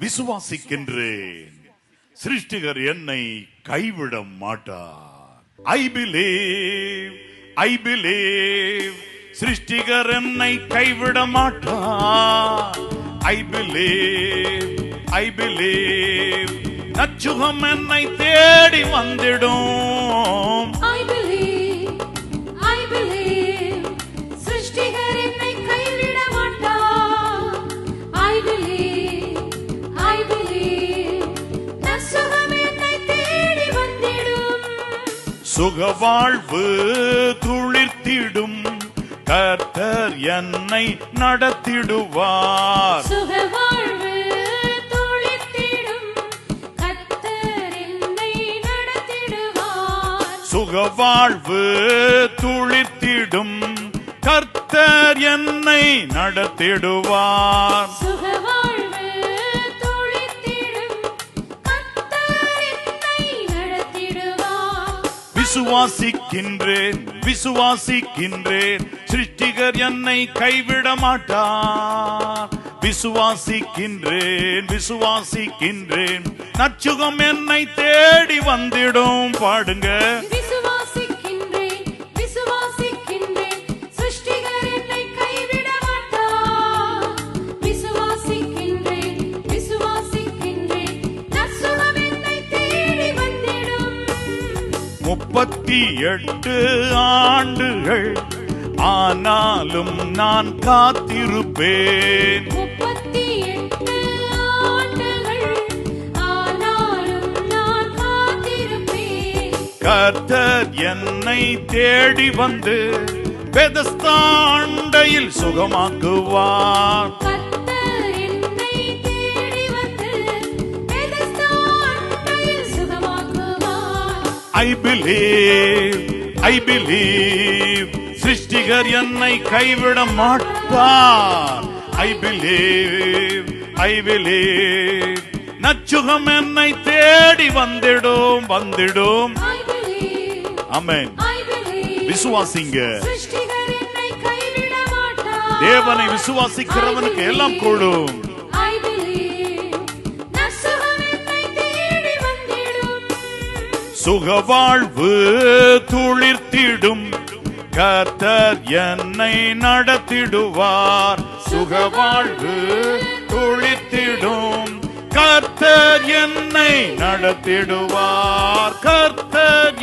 விசுவாசிக்கின்றேன், சிருஷ்டிகர் என்னை கைவிட மாட்டார். I believe, I believe, சிருஷ்டிகர் என்னை கைவிட மாட்டார். I believe, I believe, நற்சுகம் என்னை தேடி வந்திடும். I believe, I believe, சிருஷ்டிகர் என்னை கைவிட மாட்டார். I believe, I believe, நற்சுகம் என்னை தேடி வந்திடும். சுகவாழ்வு துளிர்த்திடும் கர்த்தர் என்னை நடத்திடுவார். சுகவாழ்வு துளிர்த்திடும் கர்த்தர் என்னை நடத்திடுவார். சுகவாழ்வு துளிர்த்திடும் கர்த்தர் என்னை நடத்திடுவார். சுகவாழ்வு துளிர்த்திடும் கர்த்தர் என்னை நடத்திடுவார். விசுவாசிக்கின்றேன், விசுவாசிக்கின்றேன், சிருஷ்டிகர் என்னை கைவிட மாட்டார். விசுவாசிக்கின்றேன், விசுவாசிக்கின்றேன், நற்சுகம் என்னை தேடி வந்திடும். பாடுங்க. விசுவாசிக்கின்றேன், விசுவாசிக்கின்றேன், சிருஷ்டிகர் என்னை கைவிட மாட்டார். விசுவாசிக்கின்றேன், விசுவாசிக்கின்றேன், நற்சுகம் என்னை தேடி வந்திடும். 38 ஆண்டுகள் ஆனாலும் நான் காத்திருப்பேன். 38 ஆண்டுகள் ஆனாலும் நான் காத்திருப்பேன். கர்த்தர் என்னை தேடி வந்து பெதஸ்தா அண்டையில் சுகமாக்குவார். கர்த்தர் என்னை தேடி வந்து பெதஸ்தா அண்டையில் சுகமாக்குவார். I believe, I believe, சிருஷ்டிகர் என்னை கைவிட மாட்டார். I believe, I believe, நற்சுகம் என்னை தேடி வந்திடும், வந்திடும். I believe, amen. I believe, விசுவாசிங்க. சிருஷ்டிகர் என்னை கைவிட மாட்டார். தேவனை விசுவாசிக்கிறவனுக்கு எல்லாம் கூடும். I believe, நற்சுகம் என்னை தேடி வந்திடும். சுகவாழ்வு துளிர்த்திடும் கர்த்தர் என்னை நடத்திடுவார். சுகவாழ்வு துளிர்த்திடும் கர்த்தர் என்னை நடத்திடுவார். கர்த்தர்